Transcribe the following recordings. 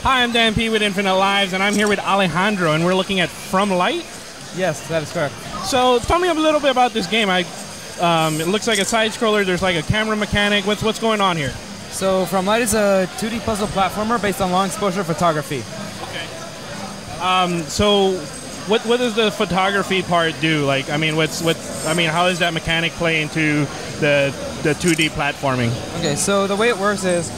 Hi, I'm Dan P with Infinite Lives, and I'm here with Alejandro, and we're looking at From Light. Yes, that is correct. So tell me a little bit about this game. It looks like a side-scroller. There's like a camera mechanic. What's going on here? So From Light is a 2D puzzle platformer based on long exposure photography. Okay. So what does the photography part do? Like, I mean, how does that mechanic play into the 2D platforming? Okay, so the way it works is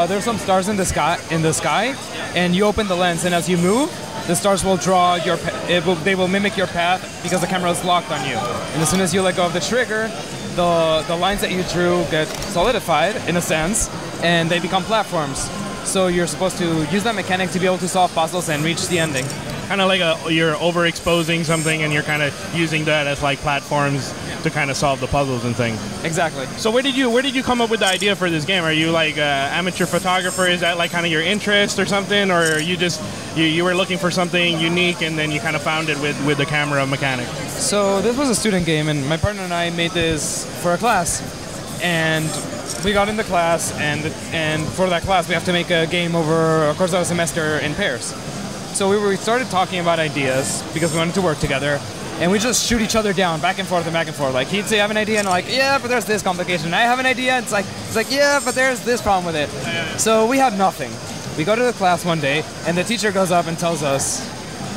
there's some stars in the sky, and you open the lens, and as you move, the stars will draw they will mimic your path because the camera is locked on you. And as soon as you let go of the trigger, the lines that you drew get solidified in a sense, and they become platforms. So you're supposed to use that mechanic to be able to solve puzzles and reach the ending. Kind of like you're overexposing something, and you're kind of using that as like platforms to kind of solve the puzzles and things. Exactly. So where did you come up with the idea for this game? Are you like an amateur photographer? Is that like kind of your interest or something, or are you just you were looking for something unique and then you kind of found it with the camera mechanic? So this was a student game, and my partner and I made this for a class, and we got into class, and for that class we have to make a game over a course of a semester in pairs. So we started talking about ideas because we wanted to work together, and we just shoot each other down back and forth and back and forth. Like he'd say, I have an idea, and I'm like, yeah, but there's this complication. I have an idea, and it's like, yeah, but there's this problem with it. So we had nothing. We go to the class one day, and the teacher goes up and tells us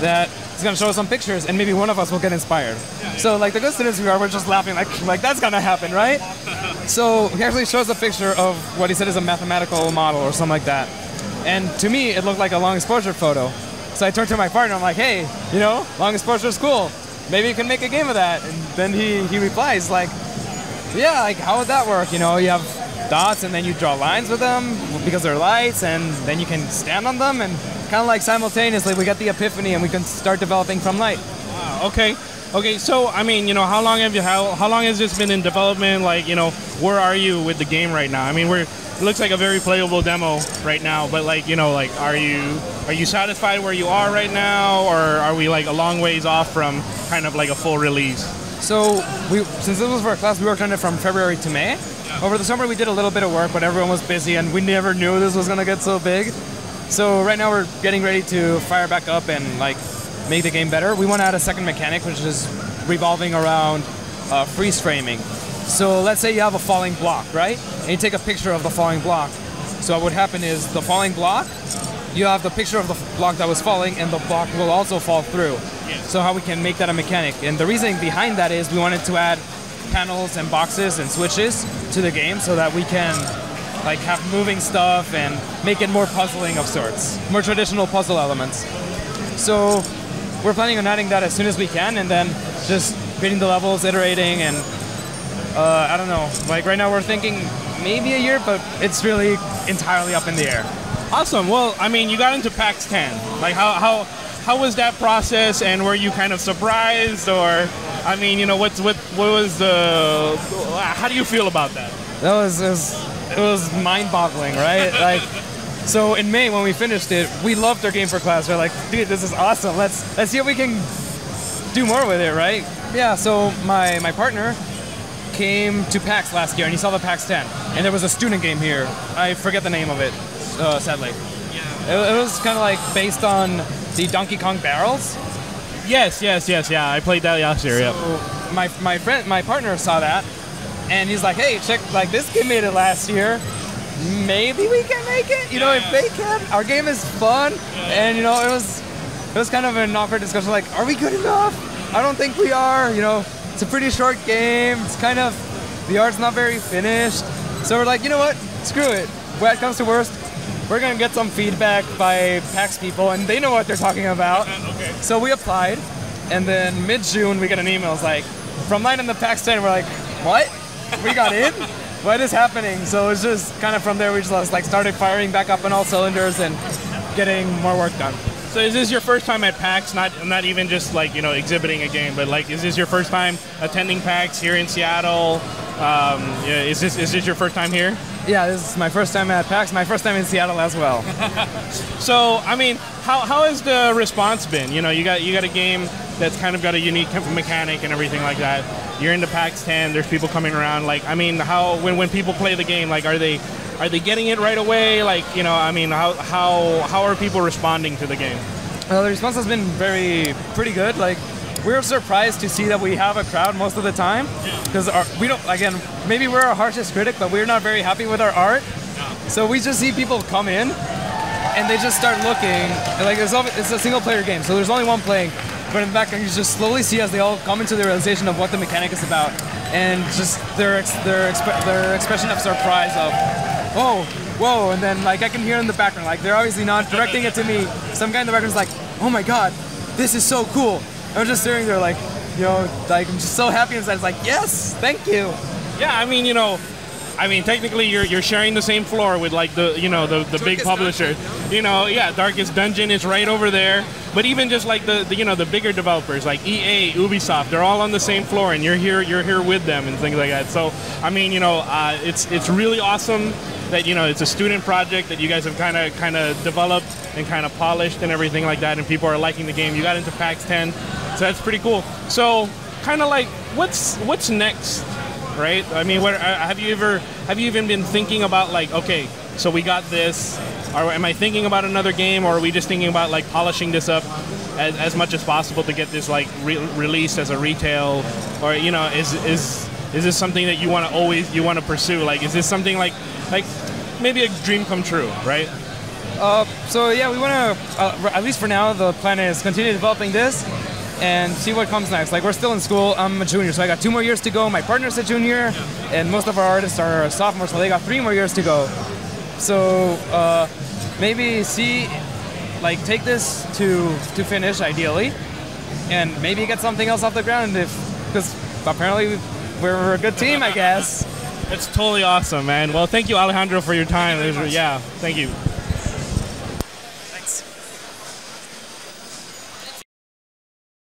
that he's going to show us some pictures, and maybe one of us will get inspired. So like the good students we are, we're just laughing like that's going to happen, right? So he actually shows a picture of what he said is a mathematical model or something like that. And to me, it looked like a long exposure photo. So I turned to my partner, I'm like, hey, long exposure is cool. Maybe you can make a game of that. And then he replies like, yeah, like how would that work? You have dots and then you draw lines with them because they're lights, and then you can stand on them, and kind of like simultaneously we get the epiphany and we can start developing From Light. Wow, okay. Okay, so I mean, how long has this been in development? Like, where are you with the game right now? I mean, it looks like a very playable demo right now, but like, are you satisfied where you are right now, or are we like a long ways off from kind of like a full release? So since this was for a class, we worked on it from February to May. Yeah. Over the summer we did a little bit of work, but everyone was busy and we never knew this was gonna get so big. So right now we're getting ready to fire back up and like make the game better. We want to add a second mechanic, which is revolving around freeze framing. So let's say you have a falling block, right? And you take a picture of the falling block. So what would happen is the falling block, you have the picture of the block that was falling, and the block will also fall through. Yeah. So how we can make that a mechanic. And the reasoning behind that is we wanted to add panels and boxes and switches to the game so that we can like have moving stuff and make it more puzzling of sorts, more traditional puzzle elements. So we're planning on adding that as soon as we can, and then just creating the levels, iterating, and I don't know. Like right now we're thinking maybe a year, but it's really entirely up in the air. Awesome. Well, I mean, you got into PAX 10. Like how was that process, and were you kind of surprised, or I mean, what was the how do you feel about that? It was mind-boggling, right? Like, so in May when we finished it, we loved our game for class. We're like, dude, this is awesome. Let's see if we can do more with it, right? Yeah. So my partner came to PAX last year, and he saw the PAX 10, and there was a student game here. I forget the name of it, sadly. Yeah. It was kind of like based on the Donkey Kong barrels. Yes. Yeah, I played that last year. So my partner saw that, and he's like, hey, check, like this kid made it last year. Maybe we can make it. If they can, our game is fun, and it was kind of an awkward discussion. Like, are we good enough? I don't think we are. It's a pretty short game. It's kind of, the art's not very finished. So we're like, you know what? Screw it. When it comes to worst, we're gonna get some feedback by PAX people, and they know what they're talking about. Okay. So we applied, and then mid-June we get an email. It's like, From Light in the PAX 10. We're like, what? We got in? What is happening? So it's just kind of from there we just like started firing back up on all cylinders and getting more work done. So is this your first time at PAX? Not even just like exhibiting a game, but like, is this your first time attending PAX here in Seattle? Is this your first time here? Yeah, this is my first time at PAX. My first time in Seattle as well. So I mean, how has the response been? You got a game that's kind of got a unique mechanic and everything like that. You're into PAX 10. There's people coming around. Like, I mean, when people play the game, like, are they Are they getting it right away? Like, you know, I mean, how are people responding to the game? The response has been pretty good. Like, we're surprised to see that we have a crowd most of the time, because we don't. Again, maybe we're our harshest critic, but we're not very happy with our art. So we just see people come in, and they just start looking. And like, it's a single-player game, so there's only one playing. But in the background, you just slowly see as they all come into the realization of what the mechanic is about, and just their expression of surprise of, whoa, and then like I can hear in the background, like they're obviously not directing it to me. Some guy in the background is like, oh my god, this is so cool. I'm just staring there like, you know, like I'm just so happy inside. It's like, yes, thank you. Yeah, I mean, you know, technically you're sharing the same floor with like the big publisher. You know, yeah, Darkest Dungeon is right over there. But even just like the bigger developers like EA, Ubisoft, they're all on the same floor, and you're here with them and things like that. So I mean, you know, it's really awesome that, you know, it's a student project that you guys have kind of developed and kind of polished and everything like that, and people are liking the game. You got into PAX 10, so that's pretty cool. So kind of like, what's next, right? I mean, have you even been thinking about like, okay, so we got this. Or am I thinking about another game, or are we just thinking about like polishing this up as much as possible to get this like released as a retail, or, you know, is this something that you want to pursue? Like, is this something like maybe a dream come true, right? So yeah, we want to at least for now, the plan is continue developing this and see what comes next. Like, we're still in school. I'm a junior, so I got 2 more years to go. My partner's a junior, and most of our artists are sophomores, so they got 3 more years to go. So maybe take this to finish ideally, and maybe get something else off the ground, because apparently we're a good team, I guess. It's totally awesome, man. Well, thank you, Alejandro, for your time. Yeah, thank you.